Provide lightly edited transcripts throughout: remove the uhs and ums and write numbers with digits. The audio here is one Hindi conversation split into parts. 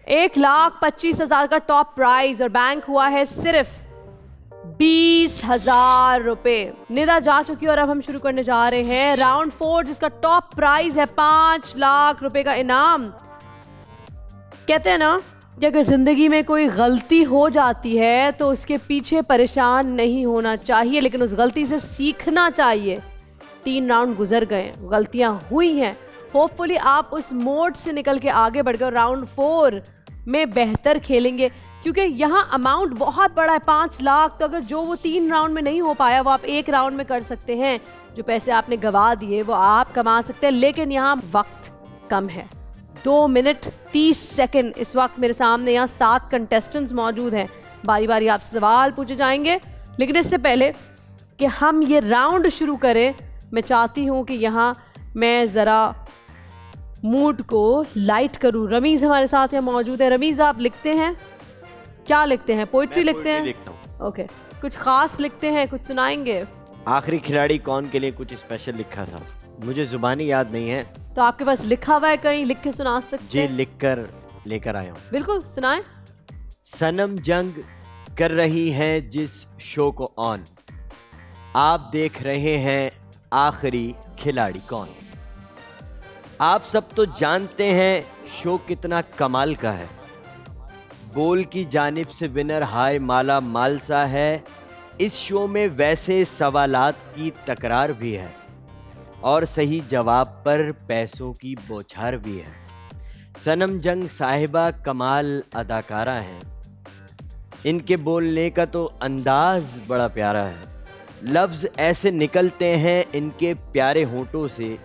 1,25,000 का टॉप प्राइज और बैंक हुआ है सिर्फ 20,000 रुपए। निदा जा चुकी और अब हम शुरू करने जा रहे हैं राउंड 4 जिसका टॉप प्राइज है 5 लाख रुपए का इनाम। कहते हैं ना कि अगर जिंदगी में कोई गलती हो जाती है तो उसके पीछे परेशान नहीं होना चाहिए, लेकिन उस गलती से सीखना चाहिए। 3 राउंड गुजर गए, गलतियां हुई हैं, होपफुली आप उस मोड से निकल के आगे बढ़ गए और राउंड 4 में बेहतर खेलेंगे, क्योंकि यहाँ अमाउंट बहुत बड़ा है 5 लाख। तो अगर जो वो 3 राउंड में नहीं हो पाया वो आप 1 राउंड में कर सकते हैं। जो पैसे आपने गंवा दिए वो आप कमा सकते हैं, लेकिन यहाँ वक्त कम है। 2 मिनट 30 सेकंड इस वक्त मेरे सामने यहाँ 7 कंटेस्टेंट्स मौजूद हैं। बारी बारी आपसे सवाल पूछे जाएंगे, लेकिन इससे पहले कि हम ये राउंड शुरू करें मैं चाहती हूँ कि यहाँ मैं ज़रा मूड को लाइट करूँ। रमीज़ हमारे साथ यहाँ मौजूद है। रमीज़, आप लिखते हैं? क्या लिखते हैं? पोइट्री लिखते हैं? ओके, कुछ खास लिखते हैं? कुछ सुनाएंगे? आखिरी खिलाड़ी कौन के लिए कुछ स्पेशल लिखा था, मुझे जुबानी याद नहीं है। तो आपके पास लिखा हुआ है, कहीं लिख के सुना सकते जी, हैं? लिख कर लेकर आया हूँ। बिल्कुल सुनाएं। सनम जंग कर रही हैं जिस शो को ऑन, आप देख रहे हैं आखिरी खिलाड़ी कौन। आप सब तो जानते हैं शो कितना कमाल का है, बोल की जानिब से विनर हाय माला माल सा है। इस शो में वैसे सवालात की तकरार भी है और सही जवाब पर पैसों की बौछार भी है। सनम जंग साहिबा कमाल अदाकारा हैं, इनके बोलने का तो अंदाज बड़ा प्यारा है। लफ्ज़ ऐसे निकलते हैं इनके प्यारे होंठों से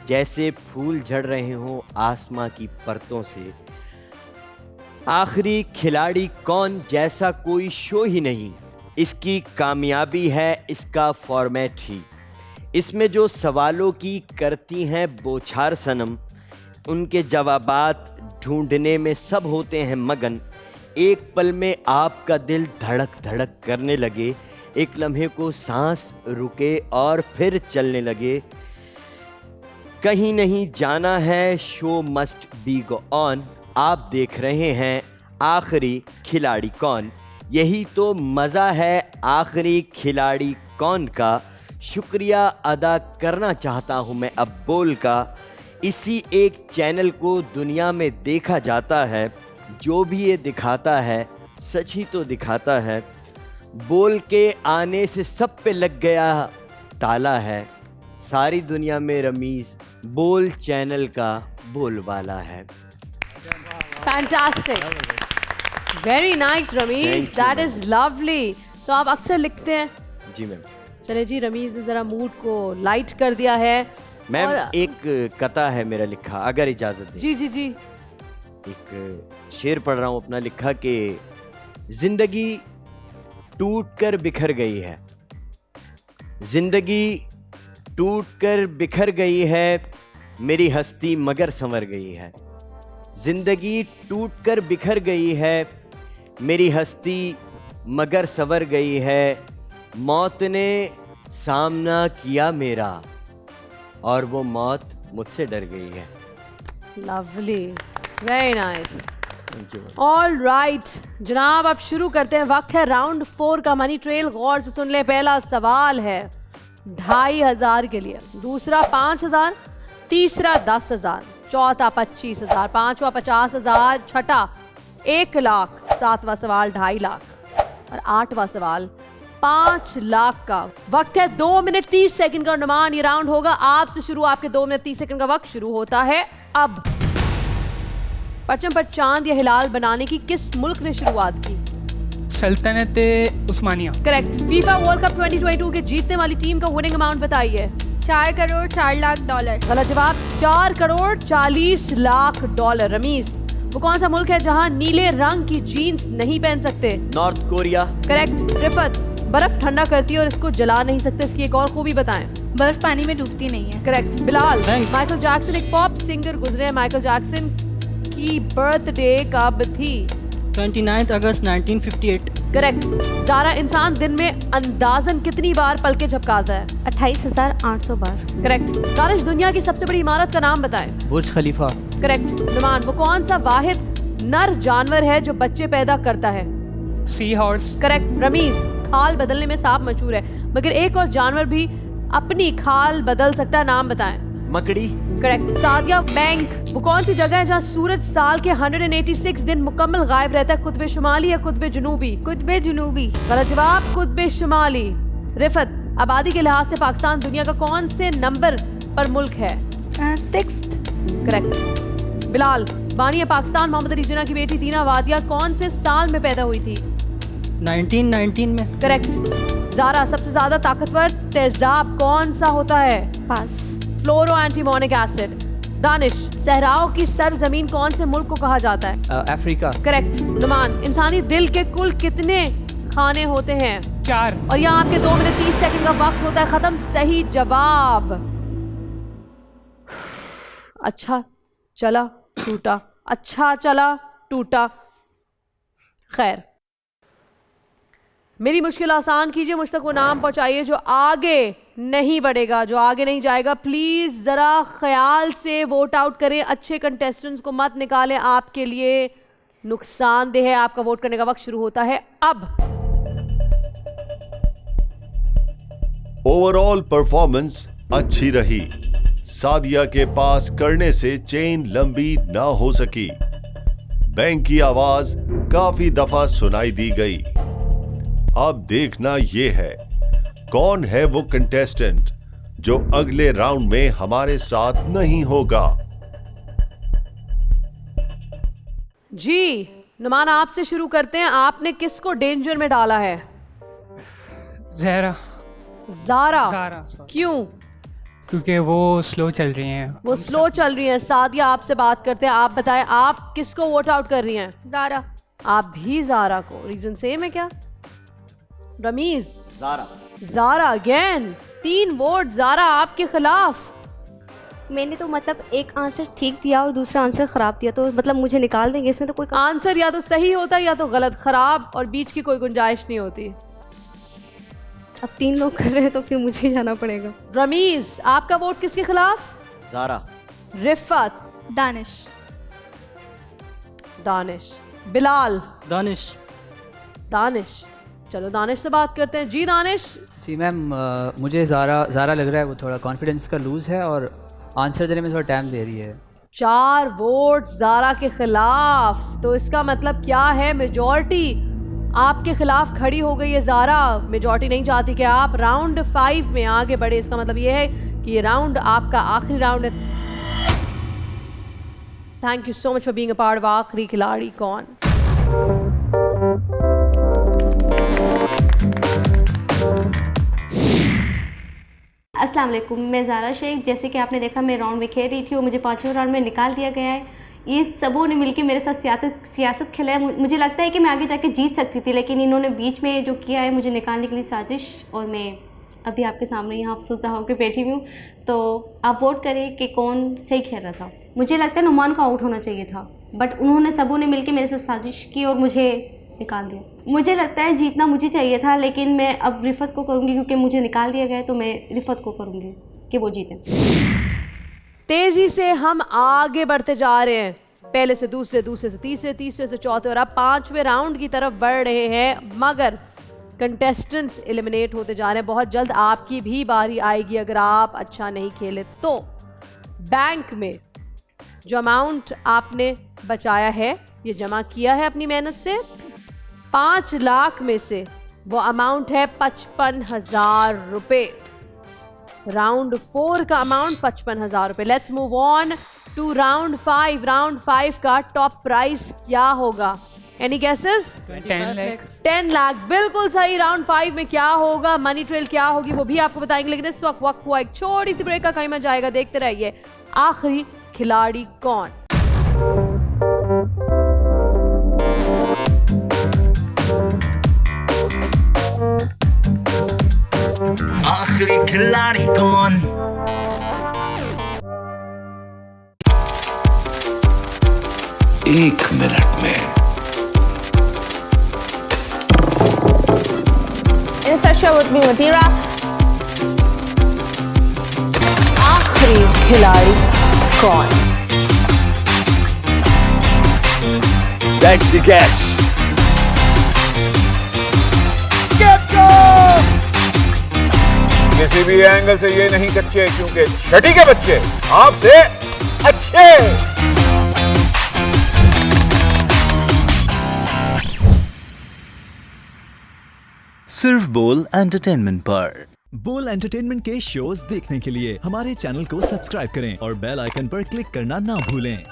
जैसे फूल झड़ रहे हों आसमां की परतों से। आखिरी खिलाड़ी कौन जैसा कोई शो ही नहीं, इसकी कामयाबी है इसका फॉर्मेट ही। इसमें जो सवालों की करती हैं बौछार सनम, उनके जवाबात ढूंढने में सब होते हैं मगन। एक पल में आपका दिल धड़क धड़क करने लगे, एक लम्हे को सांस रुके और फिर चलने लगे। कहीं नहीं जाना है, show must be go on. आप देख रहे हैं आखिरी खिलाड़ी कौन। यही तो मज़ा है आखिरी खिलाड़ी कौन का। शुक्रिया अदा करना चाहता हूँ मैं अब बोल का। इसी एक चैनल को दुनिया में देखा जाता है, जो भी ये दिखाता है सच ही तो दिखाता है। बोल के आने से सब पे लग गया ताला है, सारी दुनिया में रमीज़ बोल चैनल का बोलबाला है। Fantastic, very nice Ramiz, that is lovely. तो आप अक्सर लिखते हैं? जी मैम। चले जी, रमीज़ ने ज़रा मूड को लाइट कर दिया है। मैम और एक कथा है मेरा लिखा, अगर इजाज़त दें। जी जी जी। एक शेर पढ़ रहा हूँ अपना लिखा कि जिंदगी टूट कर बिखर गई है, जिंदगी टूट कर बिखर गई है, मेरी हस्ती मगर संवर गई है। जिंदगी टूट कर बिखर गई है, मेरी हस्ती मगर संवर गई है। मौत ने सामना किया मेरा और वो मौत मुझसे डर गई है। Lovely, very nice. All right जनाब, अब शुरू करते हैं। वक्त है राउंड 4 का। मनी ट्रेल गौर से सुन ले। पहला सवाल है 2,500 के लिए, दूसरा 5,000, तीसरा 10,000, चौथा 25,000, पांचवा 50,000, छठा 1 लाख, सातवां सवाल 2.5 लाख और 8वां सवाल 5 लाख का। वक्त है 2 मिनट 30 सेकंड का। नुमान, ये राउंड होगा आपसे शुरू। आपके 2 मिनट 30 सेकंड का वक्त शुरू होता है अब। परचम पर चांद या हिलाल बनाने की किस मुल्क ने शुरुआत की? सल्तनत उस्मानिया। करेक्ट। फीफा वर्ल्ड कप 2022 के जीतने वाली टीम का विनिंग अमाउंट बताइए। 4 करोड़ 4 लाख डॉलर। गलत जवाब। 4 करोड़ 40 लाख डॉलर। रमीज, वो कौन सा मुल्क है जहां नीले रंग की जीन्स नहीं पहन सकते? North Korea. करेक्ट। रिफत, बर्फ ठंडा करती है और इसको जला नहीं सकते, इसकी एक और खूबी बताएं। बर्फ पानी में डूबती नहीं है। करेक्ट। बिलाल, माइकल जैक्सन एक पॉप सिंगर गुजरे हैं। माइकल जैक्सन की बर्थडे कब थी? 29 अगस्त 1958। करेक्ट। ज़ारा इंसान दिन में अंदाजन कितनी बार पलके झपकाता है? 28,800 बार। करेक्ट। दानिश, दुनिया की सबसे बड़ी इमारत का नाम बताएं। बुर्ज खलीफा। करेक्ट। नुमान, वो कौन सा वाहिद नर जानवर है जो बच्चे पैदा करता है? Sea horse. करेक्ट। रमीज, खाल बदलने में सांप मशहूर है, मगर एक और जानवर भी अपनी खाल बदल सकता है, नाम बताएं। मकड़ी। करेक्ट। सादिया, बैंक वो कौन सी जगह है जहाँ सूरज साल के 186 दिन मुकम्मल गायब रहता है? कुतबे शुमाली या कुतबे जुनूबी? कुतबे जुनूबी। गलत जवाब, कुतबे शुमाली। रिफत, आबादी के लिहाज से पाकिस्तान दुनिया का कौन से नंबर पर मुल्क है? 6th। करेक्ट। बिलाल, बानी पाकिस्तान मोहम्मद अली जिन्ना की बेटी दीना वादिया कौन से साल में पैदा हुई थी? 1919 में। करेक्ट। ज़ारा, सबसे ज्यादा ताकतवर तेजाब कौन सा होता है? पास। फ्लोरो एंटीमोनिक एसिड। दानिश, सहराओं की सरजमीन कौन से मुल्क को कहा जाता है? अफ्रीका। करेक्ट। नुमान, इंसानी दिल के कुल कितने खाने होते हैं? 4। और यहाँ आपके 2 मिनट 30 सेकंड का वक्त होता है खत्म। सही जवाब। अच्छा चला टूटा, अच्छा चला टूटा। खैर, मेरी मुश्किल आसान कीजिए, मुझ तक वो नाम पहुंचाइए जो आगे नहीं बढ़ेगा, जो आगे नहीं जाएगा। प्लीज जरा ख्याल से वोट आउट करें, अच्छे कंटेस्टेंट्स को मत निकालें, आपके लिए नुकसानदेह है। आपका वोट करने का वक्त शुरू होता है अब। ओवरऑल परफॉर्मेंस अच्छी रही। सादिया के पास करने से चेन लंबी ना हो सकी। बैंक की आवाज काफी दफा सुनाई दी गई। अब देखना यह है कौन है वो कंटेस्टेंट जो अगले राउंड में हमारे साथ नहीं होगा। जी नुमान, आपसे शुरू करते हैं। आपने किसको डेंजर में डाला है? ज़हरा। ज़ारा। ज़ारा, sorry। क्यों? क्योंकि वो स्लो चल रही हैं। वो स्लो चल रही हैं। सादिया, आपसे बात करते हैं, आप बताएं आप किसको वोट आउट कर रही हैं? ज़ारा। आप भी ज़ारा को। रीजन सेम है क्या? रमीज। ज़ारा। ज़ारा अगेन। 3 वोट ज़ारा आपके खिलाफ। मैंने तो मतलब एक आंसर ठीक दिया और दूसरा आंसर ख़राब दिया, तो मतलब मुझे निकाल देंगे इसमें? तो कोई आंसर या तो सही होता है या तो गलत। खराब और बीच की कोई गुंजाइश नहीं होती। अब 3 लोग कर रहे हैं तो फिर मुझे ही जाना पड़ेगा। रमीज, आपका वोट किसके खिलाफ? ज़ारा। रिफत। दानिश। दानिश। बिलाल। दानिश। दानिश। चलो दानिश से बात करते हैं। जी दानिश। जी मैम, मुझे ज़ारा लग रहा है वो थोड़ा कॉन्फिडेंस का लूज़ है और आंसर देने में थोड़ा टाइम दे रही है। 4 वोट ज़ारा के खिलाफ, तो इसका मतलब क्या है? मेजॉरिटी आपके खिलाफ खड़ी हो गई है। ज़ारा, मेजॉरिटी नहीं चाहती कि आप राउंड 5 में आगे बढ़े। इसका मतलब ये है कि ये राउंड आपका आखिरी राउंड है। Thank you so much for being a part of आखिरी खिलाड़ी कौन। अस्सलाम वालेकुम, मैं ज़ारा शेख। जैसे कि आपने देखा मैं राउंड में खेल रही थी और मुझे 5वें राउंड में निकाल दिया गया है। ये सबों ने मिलकर मेरे साथ सियासत खेला है। मुझे लगता है कि मैं आगे जाके जीत सकती थी, लेकिन इन्होंने बीच में जो किया है मुझे निकालने के लिए साजिश, और मैं अभी आपके सामने यहाँ अफसुदा होकर बैठी हुई हूँ। तो आप वोट करें कि कौन सही खेल रहा था। मुझे लगता है नुमान को आउट होना चाहिए था, बट उन्होंने सबों ने मिलकर मेरे साथ साजिश की और मुझे निकाल दिया। मुझे लगता है जीतना मुझे चाहिए था, लेकिन मैं अब रिफत को करूँगी क्योंकि मुझे निकाल दिया गया है, तो मैं रिफत को करूँगी कि वो जीते। तेजी से हम आगे बढ़ते जा रहे हैं, पहले से दूसरे, दूसरे से तीसरे, तीसरे से चौथे और अब 5वें राउंड की तरफ बढ़ रहे हैं। मगर कंटेस्टेंट्स एलिमिनेट होते जा रहे हैं। बहुत जल्द आपकी भी बारी आएगी अगर आप अच्छा नहीं खेले तो। बैंक में जो अमाउंट आपने बचाया है, ये जमा किया है अपनी मेहनत से, 5 लाख में से वो अमाउंट है 55,000 रुपए। राउंड 4 का अमाउंट 55,000 रुपए। Let's move on to round 5। Round 5 का टॉप प्राइस क्या होगा? Any guesses? 10 लाख। 10 लाख बिल्कुल सही। राउंड 5 में क्या होगा, मनी ट्रेल क्या होगी, वो भी आपको बताएंगे, लेकिन इस वक्त हुआ एक छोटी सी ब्रेक का। कहीं मत जाएगा, देखते रहिए आखिरी खिलाड़ी कौन। आखिरी खिलाड़ी कौन? एक मिनट में आखिरी खिलाड़ी कौन? That's the catch. किसी भी एंगल से ये नहीं कच्चे, क्योंकि छठी के बच्चे आपसे अच्छे। सिर्फ बोल एंटरटेनमेंट पर। बोल एंटरटेनमेंट के शोज देखने के लिए हमारे चैनल को सब्सक्राइब करें और बेल आइकन पर क्लिक करना ना भूलें।